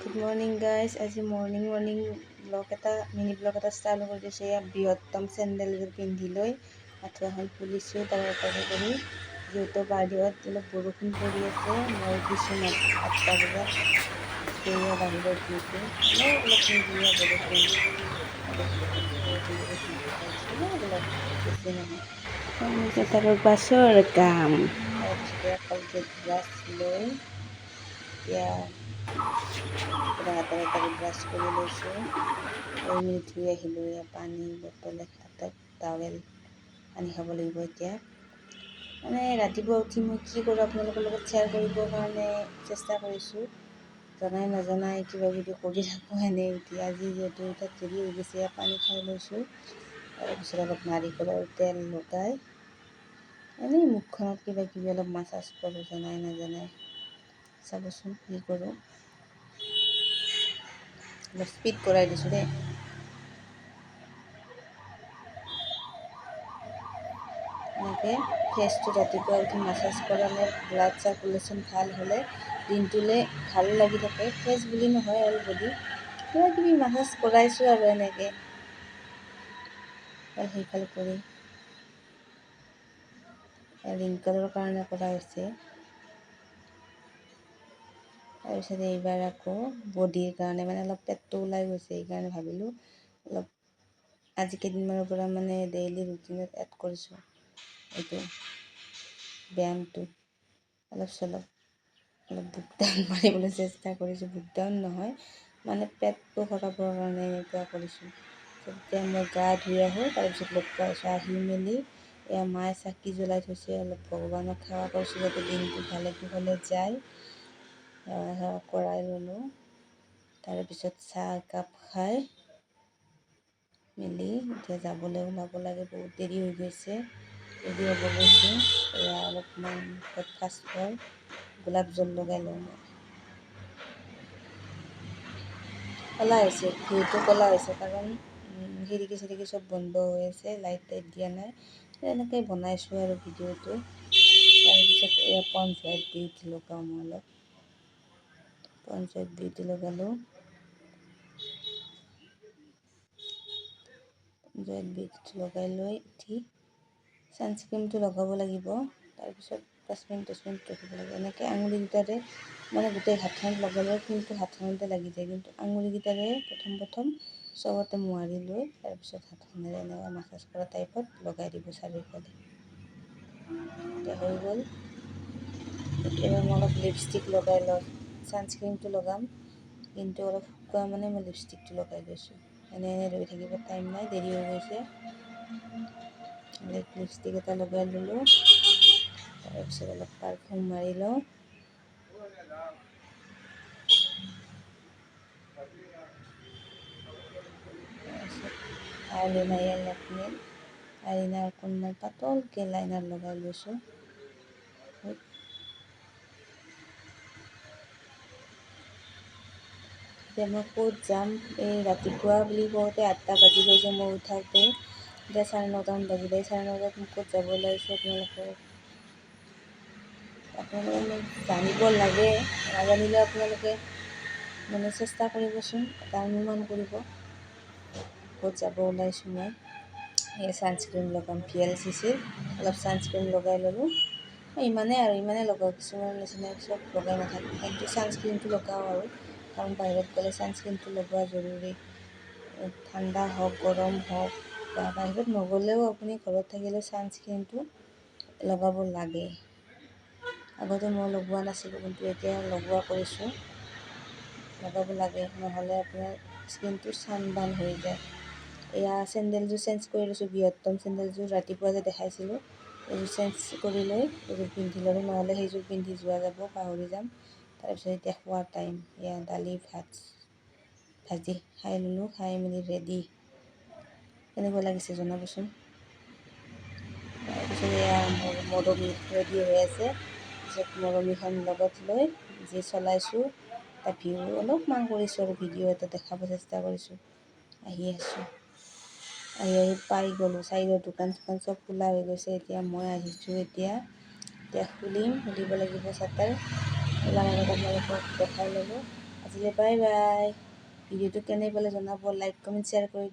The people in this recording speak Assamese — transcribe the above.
Good morning guys. আজি মৰ্ণিং ব্লগ এটা মিনি ব্লগ এটা ষ্টাৰ্ট কৰি দিছোঁ। এয়া বৃহত্তম চেণ্ডেলযোৰ পিন্ধি লৈ আঁঠুৱাখন খুলিছোঁ তাৰে কৰি, যিহেতু বাহিৰত অলপ বৰষুণ পৰি আছে। মই উঠিছোঁ 8টা বজাত, সেয়া বাহিৰত যিহেতু অলপ কিনকিনীয়া বৰষুণ অলপ বেছি নহয়। তাৰ বাছৰ কাম তাৰপিছতে কলগেট ব্ৰাছ লৈ এতিয়া হাতেৰে ব্ৰাছ কৰি লৈছোঁ। ধুই আহিলোঁ। এয়া পানী বটল হাতত টাৱেল পানী খাব লাগিব। এতিয়া মানে ৰাতিপুৱা উঠি মই কি কৰোঁ আপোনালোকৰ লগত শ্বেয়াৰ কৰিবৰ কাৰণে চেষ্টা কৰিছোঁ। জনাই নজনাই কিবা কিবি কৰি থাকোঁ এনেই উঠি। আজি যিহেতু তাত দেৰি হৈ গৈছে, পানী খাই লৈছোঁ। তাৰপিছত অলপ নাৰিকলৰ তেল লগাই এনেই মুখখনত কিবা কিবি অলপ মাছাজ কৰোঁ। জনাই নজনাই চাবচোন কি কৰোঁ। অলপ স্পীড কৰাই দিছোঁ দেই। এনেকৈ ফেচটো ৰাতিপুৱা উঠি মাছাজ কৰালে ব্লাড চাৰ্কুলেশ্যন ভাল হ'লে দিনটোলৈ ভাল লাগি থাকে। ফেচ বুলি নহয় আৰু বডি কিবা কিবি মাছাজ কৰাইছোঁ আৰু এনেকৈ সেইফাল কৰি ৰিংকলৰ কাৰণে কৰা হৈছে। তাৰপিছত এইবাৰ আকৌ বডিৰ কাৰণে মানে অলপ পেটটো ওলাই গৈছে, সেইকাৰণে ভাবিলোঁ অলপ আজি কেইদিনমানৰ পৰা মানে ডেইলি ৰুটিনত এড কৰিছোঁ এইটো ব্যায়ামটো। অলপ চলপ বুক ডাউন মাৰিবলৈ চেষ্টা কৰিছোঁ। বুক ডাউন নহয়, মানে পেটটো ভৰাবৰ কাৰণে এনেকুৱা কৰিছোঁ। তেতিয়া মই গা ধুই আহোঁ, তাৰপিছত লগ পাইছোঁ আহি মেলি এয়া মায়ে চাকি জ্বলাই থৈছে। অলপ ভগৱানক সেৱা কৰিছোঁ যাতে দিনটো ভালে কুশলে যায়। সেৱা কৰাই ল'লোঁ। তাৰপিছত চাহ একাপ খাই মেলি এতিয়া যাবলৈ ওলাব লাগে। বহুত দেৰি হৈ গৈছে, দেৰি হ'ব গৈছে। এয়া অলপমান ব্ৰেকফাষ্ট হয়, গোলাপ জল লগাই লওঁ মই। ক'লা হৈছে, ভিউটো ক'লা হৈছে কাৰণ খিৰিকী চিৰিকী চব বন্ধ হৈ আছে, লাইট টাইট দিয়া নাই। এনেকৈ বনাইছোঁ আৰু ভিডিঅ'টো। তাৰপিছত এয়া পঞ্চ হোৱাইট বিউটি লগাওঁ মই অলপ। পঞ্চ হোৱাইট বিউটি লগালোঁ। জইট বিউটি লগাই লৈ উঠি ছানস্ক্ৰীমটো লগাব লাগিব। তাৰপিছত 5 মিনিট 10 মিনিট ৰখিব লাগিব। এনেকৈ আঙুলিকেইটাৰে মানে গোটেই হাতখনত লগালে ক্ৰীমটো হাতখনতে লাগি যায়, কিন্তু আঙুলিকেইটাৰে প্ৰথম চবতে মোহাৰি লৈ তাৰপিছত হাতখনেৰে এনেকৈ মাছাজ কৰা টাইপত লগাই দিব চাৰিওফালে। এতিয়া হৈ গ'ল। এবাৰ মই অলপ লিপষ্টিক লগাই লওঁ। ছানস্ক্ৰীমটো লগাম, কিন্তু অলপ শুকাওঁ মানে মই লিপষ্টিকটো লগাই লৈছোঁ। এনে ৰৈ থাকিব টাইম নাই, দেৰি হৈ গৈছে। লিপষ্টিক এটা লগাই ল'লোঁ। তাৰপিছত অলপ পাৰফিউম মাৰি লওঁ। আইলাইনাৰ অকণমান পাতলকৈ লাইনাৰ লগাই লৈছোঁ। এতিয়া মই ক'ত যাম, এই ৰাতিপুৱা বুলি কওঁতে 8টা বাজি গৈছে মই উঠাওঁতে। এতিয়া 9:30মান বাজিলে। 9:30 মোক ক'ত যাব ওলাইছে আপোনালোকে জানিব লাগে। নাজানিলে আপোনালোকে মানে চেষ্টা কৰিবচোন, এটা অনুমান কৰিব ক'ত যাব ওলাইছোঁ মই। এই ছানস্ক্ৰীম লগাম VLCCৰ অলপ ছানস্ক্ৰীম লগাই ল'লোঁ। ইমানেই আৰু ইমানেই লগাওঁ, কিছুমানৰ নিচিনা চব লগাই নাথাকোঁ, কিন্তু ছানস্ক্ৰীমটো লগাওঁ আৰু কাৰণ বাহিৰত গ'লে ছানস্ক্ৰীমটো লগোৱা জৰুৰী। ঠাণ্ডা হওক গৰম হওক বা বাহিৰত নগ'লেও আপুনি ঘৰত থাকিলেও ছানস্ক্ৰীমটো লগাব লাগে। আগতে মই লগোৱা নাছিলোঁ, কিন্তু এতিয়া লগোৱা কৰিছোঁ। লগাব লাগে, নহ'লে আপোনাৰ স্কিনটো ছানবাৰ্ণ হৈ যায়। এয়া চেণ্ডেলযোৰ চেঞ্জ কৰি লৈছোঁ, বৃহত্তম চেণ্ডেলযোৰ ৰাতিপুৱা যে দেখাইছিলোঁ এইযোৰ চেঞ্জ কৰি লৈ এইযোৰ পিন্ধি ল'লোঁ, নহ'লে সেইযোৰ পিন্ধি যোৱা যাব, পাহৰি যাম। তাৰপিছত এতিয়া খোৱাৰ টাইম। এয়া দালি ভাত ভাজি খাই ল'লোঁ, খাই মেলি ৰেডি। কেনেকুৱা লাগিছে জনাবচোন। তাৰপিছত এয়া মৰমী ৰেডি হৈ আছে। তাৰপিছত মৰমীখন লগত লৈ যি চলাইছোঁ এটা ভিউ অলপমান কৰিছোঁ আৰু ভিডিঅ' এটা দেখাব চেষ্টা কৰিছোঁ। আহি পাই গ'লোঁ। চাইডৰ দোকান চোকান চব খোলা হৈ গৈছে। এতিয়া মই আহিছোঁ। এতিয়া খুলিব লাগিব চাটাৰ। খোলাৰ আগত আপোনালোকক দেখাই ল'লোঁ। আজি আজিলৈ বাই বাই। ভিডিঅ'টো কেনে পালে জনাব, লাইক কমেণ্ট শ্বেয়াৰ কৰি